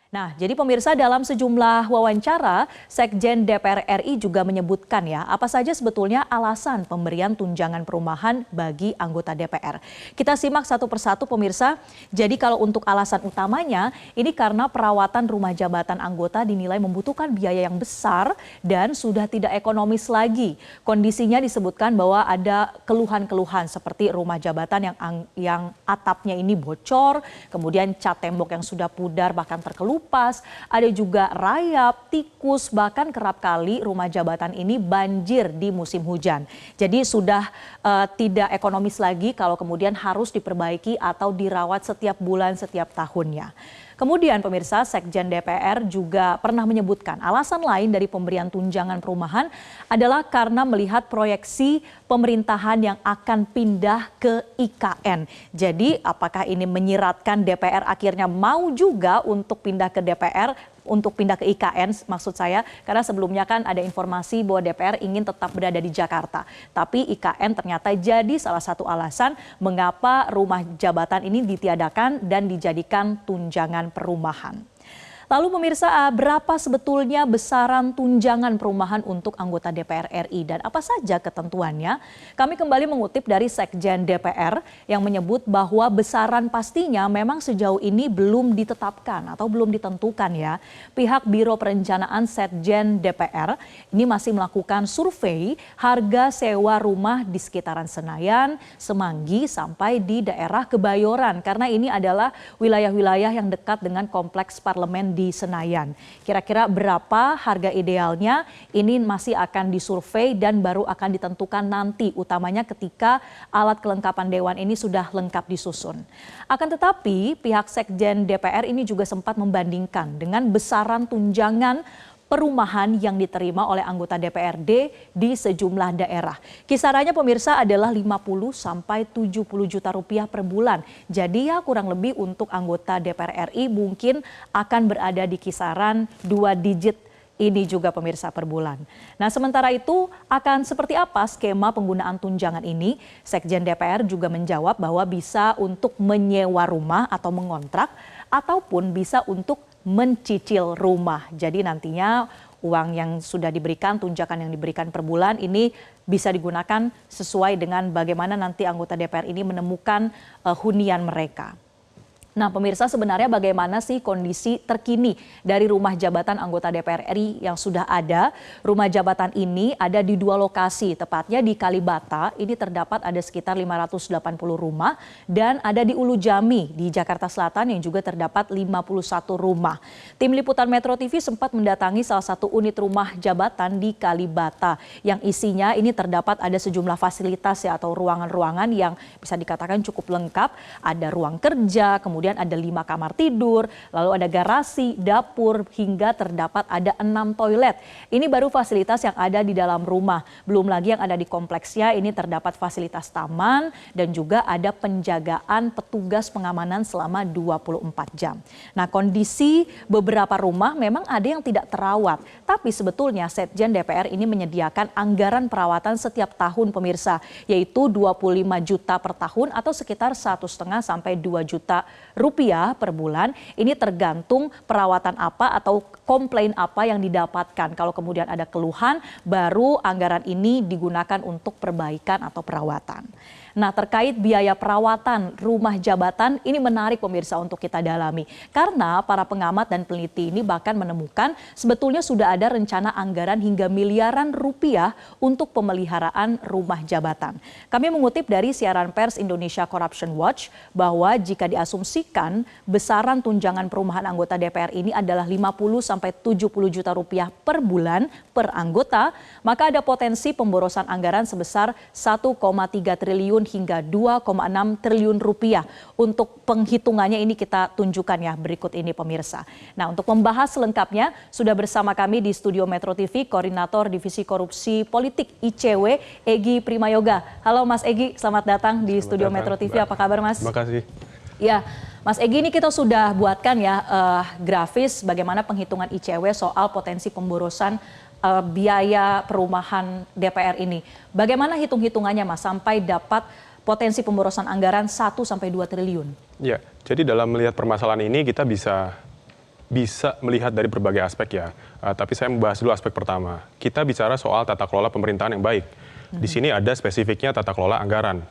Nah, jadi pemirsa dalam sejumlah wawancara, Sekjen DPR RI juga menyebutkan ya, apa saja sebetulnya alasan pemberian tunjangan perumahan bagi anggota DPR. Kita simak satu persatu pemirsa. Jadi kalau untuk alasan utamanya, ini karena perawatan rumah jabatan anggota dinilai membutuhkan biaya yang besar dan sudah tidak ekonomis lagi. Kondisinya disebutkan bahwa ada keluhan-keluhan seperti rumah jabatan yang atapnya ini bocor, kemudian cat tembok yang sudah pudar bahkan terkelupas, ada juga rayap, tikus, bahkan kerap kali rumah jabatan ini banjir di musim hujan. Jadi sudah tidak ekonomis lagi kalau kemudian harus diperbaiki atau dirawat setiap bulan, setiap tahunnya. Kemudian pemirsa, Sekjen DPR juga pernah menyebutkan alasan lain dari pemberian tunjangan perumahan adalah karena melihat proyeksi pemerintahan yang akan pindah ke IKN. Jadi apakah ini menyiratkan DPR akhirnya mau juga untuk pindah ke DPR, untuk pindah ke IKN maksud saya, karena sebelumnya kan ada informasi bahwa DPR ingin tetap berada di Jakarta. Tapi IKN ternyata jadi salah satu alasan mengapa rumah jabatan ini ditiadakan dan dijadikan tunjangan perumahan. Lalu pemirsa, berapa sebetulnya besaran tunjangan perumahan untuk anggota DPR RI dan apa saja ketentuannya? Kami kembali mengutip dari Sekjen DPR yang menyebut bahwa besaran pastinya memang sejauh ini belum ditetapkan atau belum ditentukan ya. Pihak Biro Perencanaan Sekjen DPR ini masih melakukan survei harga sewa rumah di sekitaran Senayan, Semanggi sampai di daerah Kebayoran karena ini adalah wilayah-wilayah yang dekat dengan kompleks parlemen di Senayan. Kira-kira berapa harga idealnya ini masih akan disurvei dan baru akan ditentukan nanti, utamanya ketika alat kelengkapan dewan ini sudah lengkap disusun. Akan tetapi pihak Sekjen DPR ini juga sempat membandingkan dengan besaran tunjangan perumahan yang diterima oleh anggota DPRD di sejumlah daerah. Kisarannya pemirsa adalah 50 sampai 70 juta rupiah per bulan. Jadi ya kurang lebih untuk anggota DPR RI mungkin akan berada di kisaran 2 digit ini juga pemirsa per bulan. Nah sementara itu akan seperti apa skema penggunaan tunjangan ini? Sekjen DPR juga menjawab bahwa bisa untuk menyewa rumah atau mengontrak ataupun bisa untuk mencicil rumah. Jadi nantinya uang yang sudah diberikan, tunjangan yang diberikan per bulan ini bisa digunakan sesuai dengan bagaimana nanti anggota DPR ini menemukan hunian mereka. Nah pemirsa, sebenarnya bagaimana sih kondisi terkini dari rumah jabatan anggota DPR RI yang sudah ada? Rumah jabatan ini ada di 2 lokasi, tepatnya di Kalibata, ini terdapat ada sekitar 580 rumah, dan ada di Ulu Jami di Jakarta Selatan yang juga terdapat 51 rumah. Tim Liputan Metro TV sempat mendatangi salah satu unit rumah jabatan di Kalibata, yang isinya ini terdapat ada sejumlah fasilitas ya, atau ruangan-ruangan yang bisa dikatakan cukup lengkap, ada ruang kerja, kemudian ada 5 kamar tidur, lalu ada garasi, dapur, hingga terdapat ada 6 toilet. Ini baru fasilitas yang ada di dalam rumah. Belum lagi yang ada di kompleksnya, ini terdapat fasilitas taman dan juga ada penjagaan petugas pengamanan selama 24 jam. Nah kondisi beberapa rumah memang ada yang tidak terawat, tapi sebetulnya Sekjen DPR ini menyediakan anggaran perawatan setiap tahun pemirsa, yaitu 25 juta per tahun atau sekitar 1,5 sampai 2 juta rupiah per bulan. Ini tergantung perawatan apa atau komplain apa yang didapatkan. Kalau kemudian ada keluhan, baru anggaran ini digunakan untuk perbaikan atau perawatan. Nah terkait biaya perawatan rumah jabatan ini menarik pemirsa untuk kita dalami. Karena para pengamat dan peneliti ini bahkan menemukan sebetulnya sudah ada rencana anggaran hingga miliaran rupiah untuk pemeliharaan rumah jabatan. Kami mengutip dari siaran pers Indonesia Corruption Watch bahwa jika diasumsikan besaran tunjangan perumahan anggota DPR ini adalah 50 sampai 70 juta rupiah per bulan per anggota, maka ada potensi pemborosan anggaran sebesar 1,3 triliun hingga 2,6 triliun rupiah. Untuk penghitungannya ini kita tunjukkan ya berikut ini pemirsa. Nah untuk membahas selengkapnya sudah bersama kami di studio Metro TV Koordinator Divisi Korupsi Politik ICW Egy Primayoga. Halo Mas Egy, selamat datang di studio Metro TV. Apa kabar Mas? Terima kasih. Ya, Mas Egy, ini kita sudah buatkan ya grafis bagaimana penghitungan ICW soal potensi pemborosan biaya perumahan DPR ini. Bagaimana hitung-hitungannya Mas sampai dapat potensi pemborosan anggaran 1 sampai 2 triliun? Ya, jadi dalam melihat permasalahan ini kita bisa bisa melihat dari berbagai aspek ya. Tapi saya membahas dulu aspek pertama. Kita bicara soal tata kelola pemerintahan yang baik. Di sini ada spesifiknya tata kelola anggaran.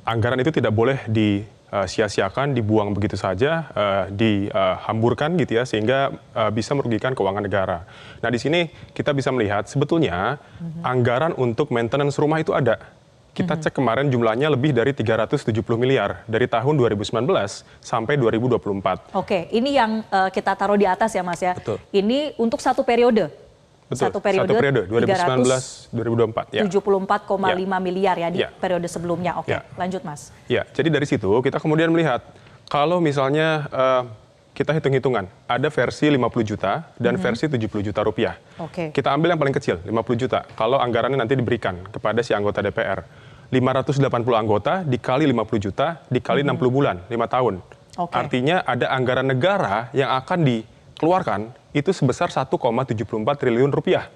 Anggaran itu tidak boleh disia-siakan, dibuang begitu saja, dihamburkan gitu ya, sehingga bisa merugikan keuangan negara. Nah di sini kita bisa melihat sebetulnya anggaran untuk maintenance rumah itu ada. Kita cek kemarin jumlahnya lebih dari 370 miliar dari tahun 2019 sampai 2024. Oke, ini yang kita taruh di atas ya Mas ya. Betul. Ini untuk satu periode. Betul, satu periode 2019-2024. Ya. 74,5 miliar ya di Ya. periode sebelumnya. Oke, Ya. lanjut Mas. Ya, jadi dari situ kita kemudian melihat kalau misalnya kita hitung-hitungan, ada versi 50 juta dan versi 70 juta rupiah. Oke. Kita ambil yang paling kecil, 50 juta. Kalau anggarannya nanti diberikan kepada si anggota DPR. 580 anggota dikali 50 juta dikali 60 bulan, 5 tahun. Oke. Artinya ada anggaran negara yang akan dikeluarkan itu sebesar 1,74 triliun rupiah.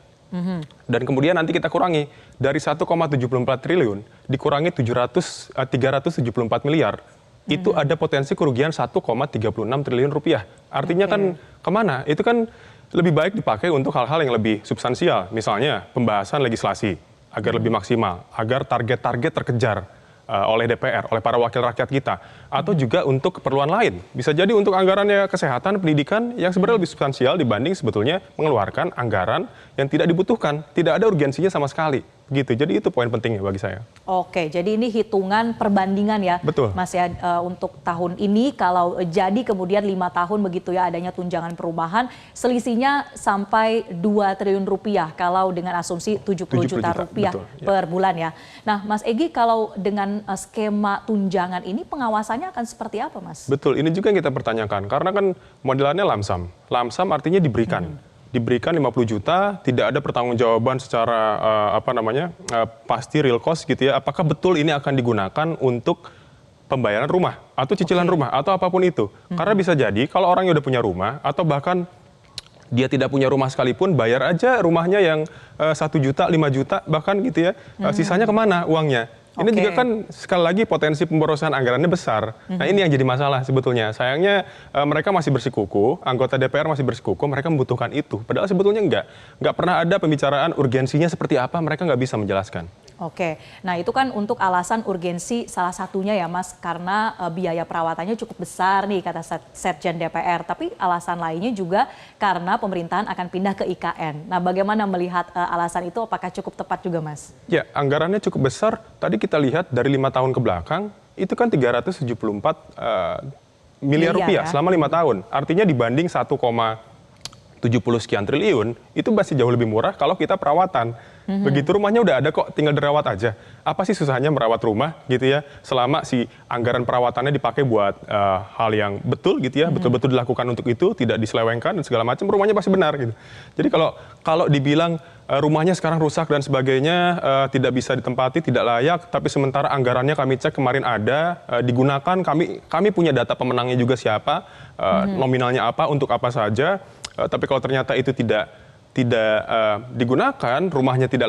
Dan kemudian nanti kita kurangi dari 1,74 triliun dikurangi 374 miliar. Itu ada potensi kerugian 1,36 triliun rupiah. Artinya kan kemana? Itu kan lebih baik dipakai untuk hal-hal yang lebih substansial. Misalnya pembahasan legislasi agar lebih maksimal, agar target-target terkejar oleh DPR, oleh para wakil rakyat kita. Atau juga untuk keperluan lain. Bisa jadi untuk anggarannya kesehatan, pendidikan yang sebenarnya lebih substansial dibanding sebetulnya mengeluarkan anggaran yang tidak dibutuhkan. Tidak ada urgensinya sama sekali. Gitu. Jadi itu poin pentingnya bagi saya. Oke, jadi ini hitungan perbandingan ya, Betul. Mas ya, untuk tahun ini kalau jadi kemudian 5 tahun begitu ya adanya tunjangan perumahan, selisihnya sampai 2 triliun rupiah kalau dengan asumsi 70 juta rupiah betul, ya. per bulan ya. Nah, Mas Egy, kalau dengan skema tunjangan ini pengawasannya akan seperti apa, Mas? Betul, ini juga yang kita pertanyakan. Karena kan modelannya lamsam. Lamsam artinya diberikan. Diberikan 50 juta, tidak ada pertanggungjawaban secara pasti real cost gitu ya. Apakah betul ini akan digunakan untuk pembayaran rumah atau cicilan rumah atau apapun itu. Karena bisa jadi kalau orangnya udah punya rumah atau bahkan dia tidak punya rumah sekalipun, bayar aja rumahnya yang 1 juta, 5 juta bahkan gitu ya. Sisanya kemana uangnya? Ini juga kan sekali lagi potensi pemborosan anggarannya besar. Nah ini yang jadi masalah sebetulnya. Sayangnya mereka masih bersikuku, anggota DPR masih bersikuku, mereka membutuhkan itu. Padahal sebetulnya nggak pernah ada pembicaraan urgensinya seperti apa, mereka nggak bisa menjelaskan. Oke, nah itu kan untuk alasan urgensi salah satunya ya Mas, karena biaya perawatannya cukup besar nih kata Setjen DPR. Tapi alasan lainnya juga karena pemerintahan akan pindah ke IKN. Nah bagaimana melihat alasan itu, apakah cukup tepat juga Mas? Ya, anggarannya cukup besar. Tadi kita lihat dari 5 tahun ke belakang, itu kan 374 miliar rupiah ya? Selama 5 tahun. Artinya dibanding 1,70 sekian triliun, itu masih jauh lebih murah kalau kita perawatan. Begitu rumahnya udah ada kok, tinggal dirawat aja. Apa sih susahnya merawat rumah gitu ya, selama si anggaran perawatannya dipakai buat hal yang betul gitu ya, betul-betul dilakukan untuk itu, tidak diselewengkan dan segala macam, rumahnya pasti benar gitu. Jadi kalau dibilang rumahnya sekarang rusak dan sebagainya, tidak bisa ditempati, tidak layak, tapi sementara anggarannya kami cek kemarin ada, digunakan, kami punya data pemenangnya juga siapa, nominalnya apa, untuk apa saja, tapi kalau ternyata itu tidak digunakan, rumahnya tidak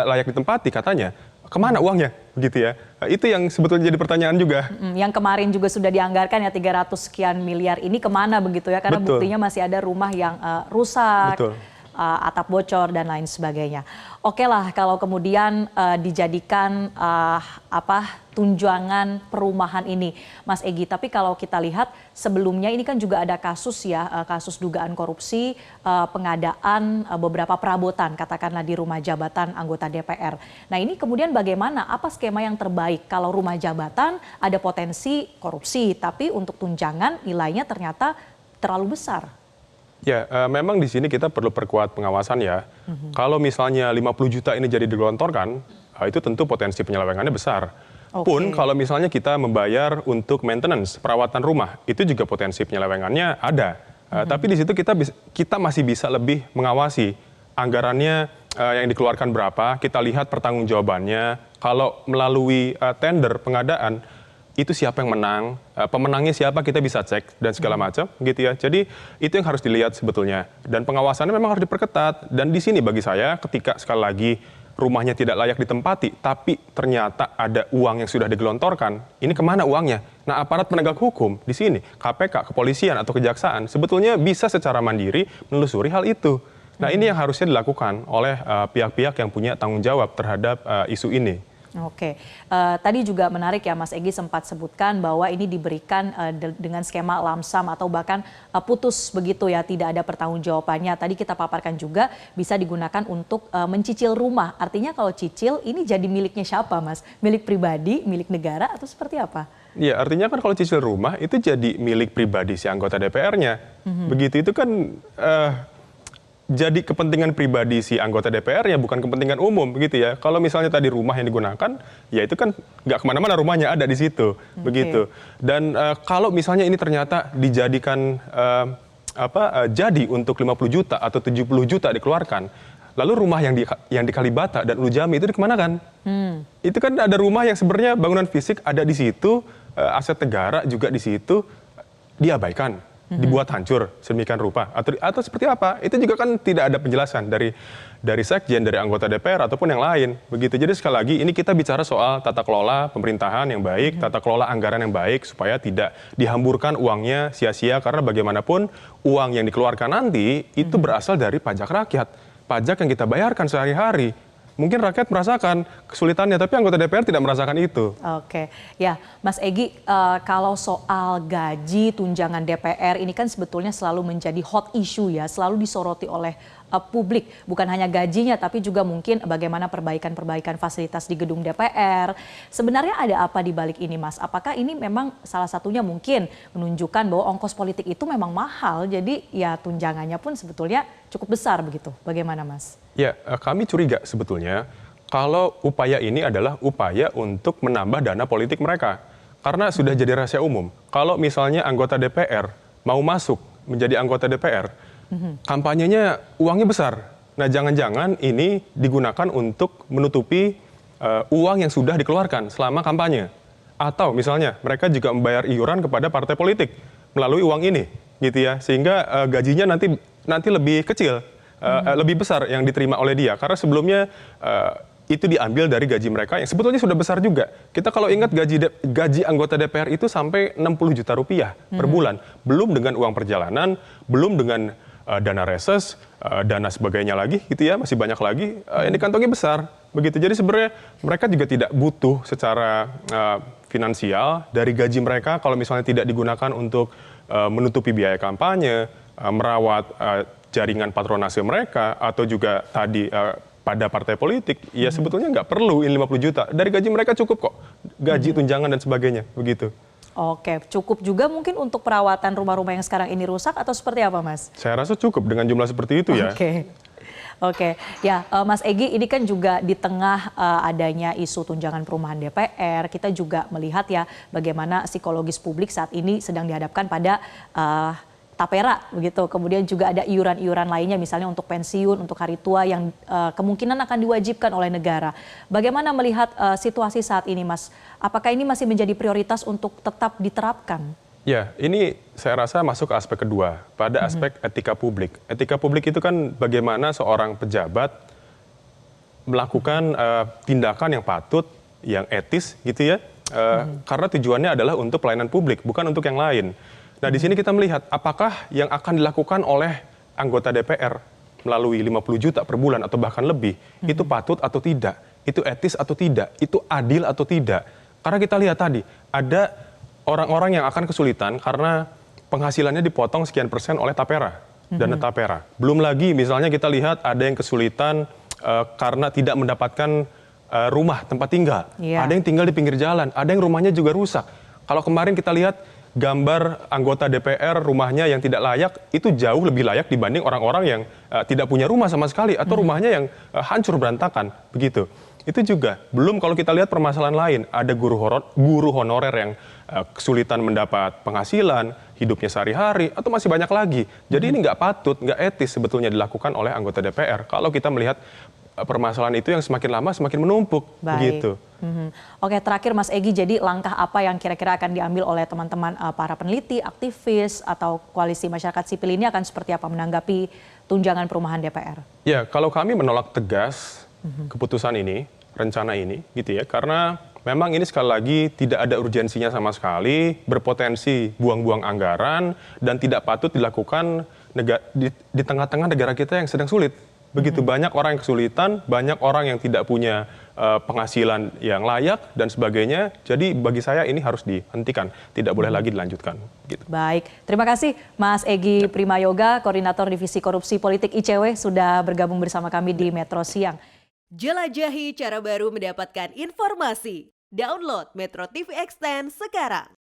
layak ditempati katanya, kemana uangnya gitu ya. Itu yang sebetulnya jadi pertanyaan juga. Yang kemarin juga sudah dianggarkan ya 300 sekian miliar ini kemana begitu ya, karena buktinya masih ada rumah yang rusak, atap bocor dan lain sebagainya. Oke lah kalau kemudian dijadikan tunjangan perumahan ini, Mas Egy. Tapi kalau kita lihat sebelumnya ini kan juga ada kasus ya, kasus dugaan korupsi, pengadaan beberapa perabotan katakanlah di rumah jabatan anggota DPR. Nah ini kemudian bagaimana, apa skema yang terbaik kalau rumah jabatan ada potensi korupsi, tapi untuk tunjangan nilainya ternyata terlalu besar? Ya, memang di sini kita perlu perkuat pengawasan ya. Kalau misalnya 50 juta ini jadi digelontorkan, itu tentu potensi penyelewengannya besar. Pun kalau misalnya kita membayar untuk maintenance, perawatan rumah, itu juga potensi penyelewengannya ada. Tapi di situ kita masih bisa lebih mengawasi anggarannya yang dikeluarkan berapa, kita lihat pertanggungjawabannya. Kalau melalui tender pengadaan, itu siapa yang menang, pemenangnya siapa kita bisa cek dan segala macam gitu ya. Jadi itu yang harus dilihat sebetulnya, dan pengawasannya memang harus diperketat. Dan di sini bagi saya ketika sekali lagi rumahnya tidak layak ditempati, tapi ternyata ada uang yang sudah digelontorkan, ini kemana uangnya? Nah, aparat penegak hukum di sini, KPK, kepolisian atau kejaksaan, sebetulnya bisa secara mandiri menelusuri hal itu. Nah, ini yang harusnya dilakukan oleh pihak-pihak yang punya tanggung jawab terhadap isu ini. Oke, tadi juga menarik ya Mas Egy sempat sebutkan bahwa ini diberikan dengan skema lamsam atau bahkan putus begitu ya, tidak ada pertanggungjawabannya. Tadi kita paparkan juga bisa digunakan untuk mencicil rumah. Artinya kalau cicil ini jadi miliknya siapa Mas? Milik pribadi, milik negara atau seperti apa? Ya, artinya kan kalau cicil rumah itu jadi milik pribadi si anggota DPR-nya. Begitu itu kan jadi kepentingan pribadi si anggota DPR-nya, bukan kepentingan umum begitu ya. Kalau misalnya tadi rumah yang digunakan, ya itu kan nggak kemana-mana, rumahnya ada di situ, begitu. Dan kalau misalnya ini ternyata dijadikan jadi untuk 50 juta atau 70 juta dikeluarkan, lalu rumah yang di Kalibata dan Ulu Jami itu dikemanakan? Itu kan ada rumah yang sebenarnya bangunan fisik ada di situ, aset negara juga di situ, diabaikan. Dibuat hancur sedemikian rupa atau seperti apa, itu juga kan tidak ada penjelasan dari sekjen, dari anggota DPR ataupun yang lain begitu. Jadi sekali lagi ini kita bicara soal tata kelola pemerintahan yang baik, tata kelola anggaran yang baik supaya tidak dihamburkan uangnya sia-sia, karena bagaimanapun uang yang dikeluarkan nanti itu berasal dari pajak rakyat, pajak yang kita bayarkan sehari-hari. Mungkin rakyat merasakan kesulitannya, tapi anggota DPR tidak merasakan itu. Oke, ya Mas Egy, kalau soal gaji tunjangan DPR ini kan sebetulnya selalu menjadi hot issue ya, selalu disoroti oleh publik. Bukan hanya gajinya, tapi juga mungkin bagaimana perbaikan-perbaikan fasilitas di gedung DPR. Sebenarnya ada apa di balik ini Mas? Apakah ini memang salah satunya mungkin menunjukkan bahwa ongkos politik itu memang mahal, jadi ya tunjangannya pun sebetulnya cukup besar begitu. Bagaimana Mas? Ya, kami curiga sebetulnya kalau upaya ini adalah upaya untuk menambah dana politik mereka. Karena sudah jadi rahasia umum. Kalau misalnya anggota DPR mau masuk menjadi anggota DPR, kampanyenya uangnya besar. Nah, jangan-jangan ini digunakan untuk menutupi uang yang sudah dikeluarkan selama kampanye. Atau misalnya mereka juga membayar iuran kepada partai politik melalui uang ini, gitu ya. Sehingga gajinya nanti lebih kecil. Lebih besar yang diterima oleh dia, karena sebelumnya itu diambil dari gaji mereka yang sebetulnya sudah besar juga. Kita kalau ingat gaji anggota DPR itu sampai 60 juta rupiah per bulan, belum dengan uang perjalanan, belum dengan dana reses, dana sebagainya lagi gitu ya, masih banyak lagi yang dikantongnya besar begitu. Jadi sebenarnya mereka juga tidak butuh secara finansial dari gaji mereka kalau misalnya tidak digunakan untuk menutupi biaya kampanye, merawat jaringan patronase mereka, atau juga tadi pada partai politik, ya sebetulnya nggak perlu ini 50 juta. Dari gaji mereka cukup kok, gaji tunjangan dan sebagainya, begitu. Oke, cukup juga mungkin untuk perawatan rumah-rumah yang sekarang ini rusak atau seperti apa Mas? Saya rasa cukup dengan jumlah seperti itu ya. Oke, ya Mas Egy, ini kan juga di tengah adanya isu tunjangan perumahan DPR, kita juga melihat ya bagaimana psikologis publik saat ini sedang dihadapkan pada tapera begitu. Kemudian juga ada iuran-iuran lainnya misalnya untuk pensiun, untuk hari tua yang kemungkinan akan diwajibkan oleh negara. Bagaimana melihat situasi saat ini Mas? Apakah ini masih menjadi prioritas untuk tetap diterapkan? Ya, ini saya rasa masuk ke aspek kedua, pada aspek etika publik. Etika publik itu kan bagaimana seorang pejabat melakukan tindakan yang patut, yang etis gitu ya. Karena tujuannya adalah untuk pelayanan publik, bukan untuk yang lain. Nah, di sini kita melihat apakah yang akan dilakukan oleh anggota DPR melalui 50 juta per bulan atau bahkan lebih, itu patut atau tidak, itu etis atau tidak, itu adil atau tidak. Karena kita lihat tadi, ada orang-orang yang akan kesulitan karena penghasilannya dipotong sekian persen oleh tapera, dana tapera. Belum lagi misalnya kita lihat ada yang kesulitan karena tidak mendapatkan rumah tempat tinggal. Ada yang tinggal di pinggir jalan, ada yang rumahnya juga rusak. Kalau kemarin kita lihat gambar anggota DPR rumahnya yang tidak layak, itu jauh lebih layak dibanding orang-orang yang tidak punya rumah sama sekali atau rumahnya yang hancur berantakan begitu. Itu juga belum kalau kita lihat permasalahan lain, ada guru honorer yang kesulitan mendapat penghasilan, hidupnya sehari-hari atau masih banyak lagi. Jadi ini nggak patut, nggak etis sebetulnya dilakukan oleh anggota DPR kalau kita melihat permasalahan itu yang semakin lama semakin menumpuk. Begitu. Oke, terakhir Mas Egy, jadi langkah apa yang kira-kira akan diambil oleh teman-teman para peneliti, aktivis, atau koalisi masyarakat sipil ini akan seperti apa menanggapi tunjangan perumahan DPR? Ya, kalau kami menolak tegas keputusan ini, rencana ini gitu ya. Karena memang ini sekali lagi tidak ada urgensinya sama sekali, berpotensi buang-buang anggaran dan tidak patut dilakukan di tengah-tengah negara kita yang sedang sulit. Begitu banyak orang yang kesulitan, banyak orang yang tidak punya penghasilan yang layak dan sebagainya. Jadi bagi saya ini harus dihentikan, tidak boleh lagi dilanjutkan. Gitu. Baik, terima kasih Mas Egy Primayoga, Koordinator Divisi Korupsi Politik ICW sudah bergabung bersama kami di Metro Siang. Jelajahi cara baru mendapatkan informasi. Download Metro TV Extend sekarang.